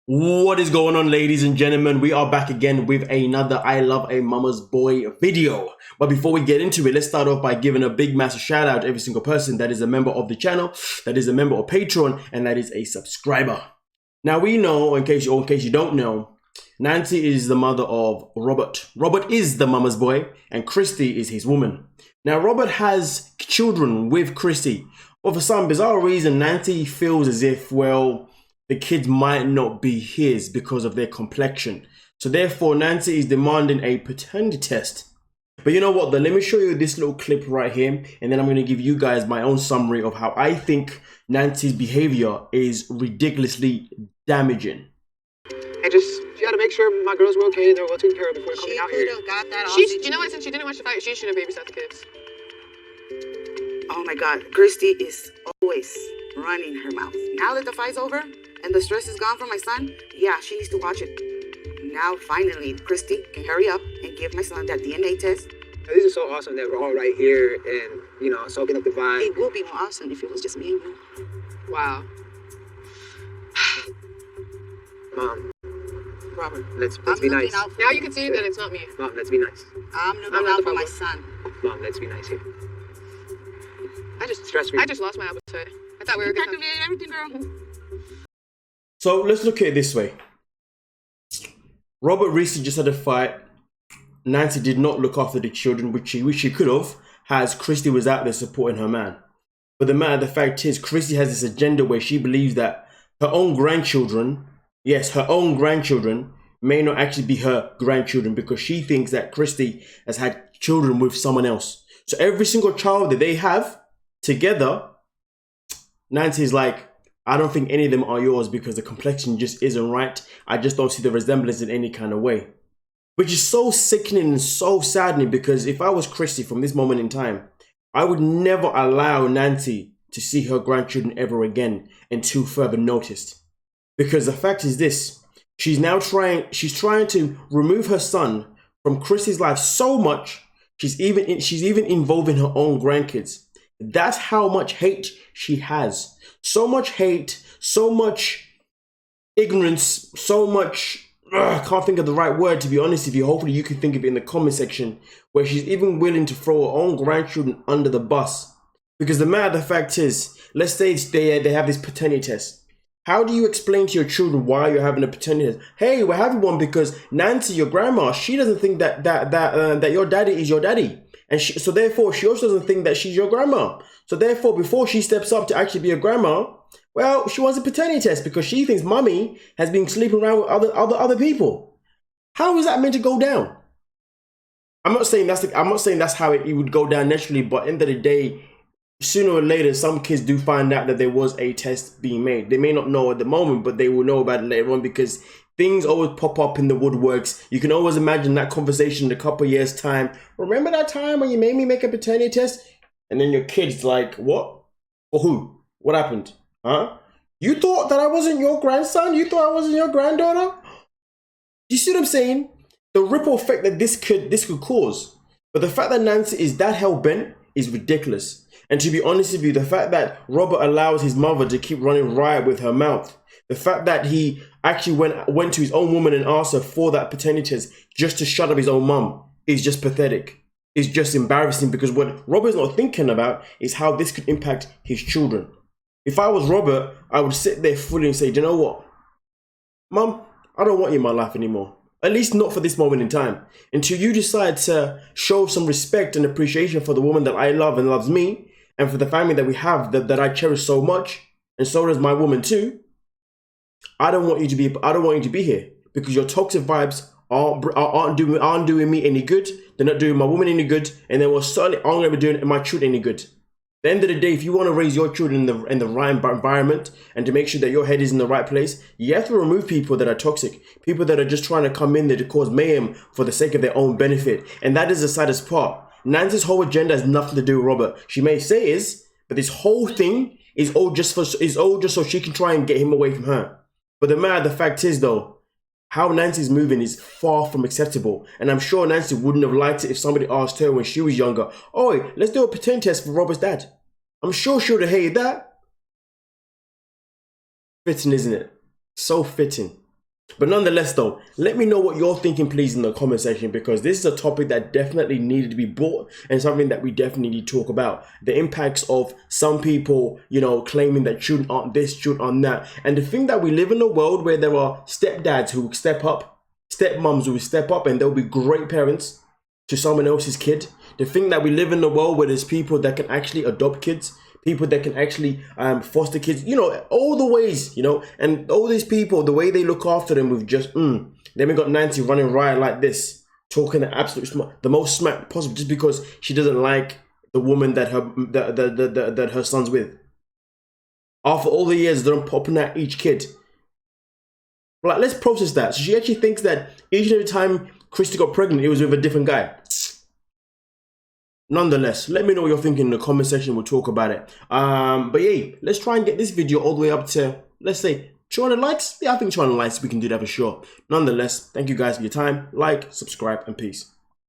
What is going on, ladies and gentlemen? We are back again with another I Love a Mama's Boy video. But before we get into it, let's start off by giving a big massive shout out to every single person that is a member of the channel, that is a member of Patreon, and that is a subscriber. Now we know, in case you don't know, Nancy is the mother of Robert. Robert is the mama's boy, and Kristy is his woman. Now Robert has children with Kristy, but for some bizarre reason, Nancy feels as if, well, the kids might not be his because of their complexion. So therefore, Nancy is demanding a paternity test. But you know what? Let me show you this little clip right here, and then I'm going to give you guys my own summary of how I think Nancy's behavior is ridiculously damaging. I just gotta make sure my girls were okay and they were well taken care of before coming out here. Got that You know what? Since she didn't watch the fight, she should have babysat the kids. Oh my God, Kristy is always running her mouth. Now that the fight's over and the stress is gone from my son, yeah, she needs to watch it. Now finally, Kristy can hurry up and give my son that DNA test. This is so awesome that we're all right here and, you know, soaking up the vibe. It would be more awesome if it was just me and you. Wow. Mom, Robert, let's I'm be looking nice. out for Now you. you can see that it's not me. Mom, let's be nice. I'm looking I'm not out the for my problem. son. Mom, let's be nice here. I just Stress me. I just lost my appetite. I thought we were You gonna. practically ate everything, girl. So let's look at it this way. Robert recently just had a fight. Nancy did not look after the children, which she could have, as Kristy was out there supporting her man. But the matter of the fact is, Kristy has this agenda where she believes that her own grandchildren, yes, her own grandchildren, may not actually be her grandchildren because she thinks that Kristy has had children with someone else. So every single child that they have together, Nancy's like, I don't think any of them are yours because the complexion just isn't right. I just don't see the resemblance in any kind of way. Which is so sickening and so saddening, because if I was Kristy from this moment in time, I would never allow Nancy to see her grandchildren ever again until further notice. Because the fact is this, she's trying to remove her son from Kristy's life so much, she's even involving her own grandkids. That's how much hate she has. So much hate, so much ignorance, so much, I can't think of the right word, to be honest with you. Hopefully you can think of it in the comment section, where she's even willing to throw her own grandchildren under the bus. Because the matter of the fact is, let's say they have this paternity test. How do you explain to your children why you're having a paternity test? Hey, we're having one because Nancy, your grandma, she doesn't think that your daddy is your daddy. And so therefore, she also doesn't think that she's your grandma. So therefore, before she steps up to actually be a grandma, well, she wants a paternity test because she thinks mommy has been sleeping around with other people. How is that meant to go down? I'm not saying that's how it would go down naturally, but at the end of the day, sooner or later, some kids do find out that there was a test being made. They may not know at the moment, but they will know about it later on, because things always pop up in the woodworks. You can always imagine that conversation in a couple of years' time. Remember that time when you made me make a paternity test? And then your kid's like, what? For who? What happened? Huh? You thought that I wasn't your grandson? You thought I wasn't your granddaughter? You see what I'm saying? The ripple effect that this could cause. But the fact that Nancy is that hell-bent is ridiculous. And to be honest with you, the fact that Robert allows his mother to keep running riot with her mouth, the fact that he actually went to his own woman and asked her for that paternity test just to shut up his own mum, is just pathetic. It's just embarrassing, because what Robert's not thinking about is how this could impact his children. If I was Robert, I would sit there fully and say, do you know what? Mum, I don't want you in my life anymore. At least not for this moment in time. Until you decide to show some respect and appreciation for the woman that I love and loves me, and for the family that we have that I cherish so much, and so does my woman too. I don't want you to be here, because your toxic vibes aren't doing me any good. They're not doing my woman any good, and they will certainly aren't going to be doing my children any good. At the end of the day, if you want to raise your children in the right environment and to make sure that your head is in the right place, you have to remove people that are toxic, people that are just trying to come in there to cause mayhem for the sake of their own benefit. And that is the saddest part. Nancy's whole agenda has nothing to do with Robert. She may say is, but this whole thing is all just so she can try and get him away from her. But the matter of the fact is, though, how Nancy's moving is far from acceptable. And I'm sure Nancy wouldn't have liked it if somebody asked her when she was younger, "Oi, let's do a paternity test for Robert's dad." I'm sure she would have hated that. Fitting, isn't it? So fitting. But nonetheless though, let me know what you're thinking please in the comment section, because this is a topic that definitely needed to be brought and something that we definitely need to talk about. The impacts of some people, you know, claiming that children aren't this, children aren't that. And the thing that we live in a world where there are stepdads who step up, stepmoms who step up, and they'll be great parents to someone else's kid. The thing that we live in a world where there's people that can actually adopt kids, people that can actually foster kids, you know, all the ways, you know, and all these people, the way they look after them with just, then we got Nancy running riot like this, talking the absolute the most smack possible, just because she doesn't like the woman that that her son's with. After all the years, they're popping at each kid. Like, let's process that. So she actually thinks that each and every time Kristy got pregnant, it was with a different guy. Nonetheless, let me know what you're thinking in the comment section. We'll talk about it. But yeah, let's try and get this video all the way up to, let's say, 200 likes. Yeah, I think 200 likes, we can do that for sure. Nonetheless, thank you guys for your time. Like, subscribe, and peace.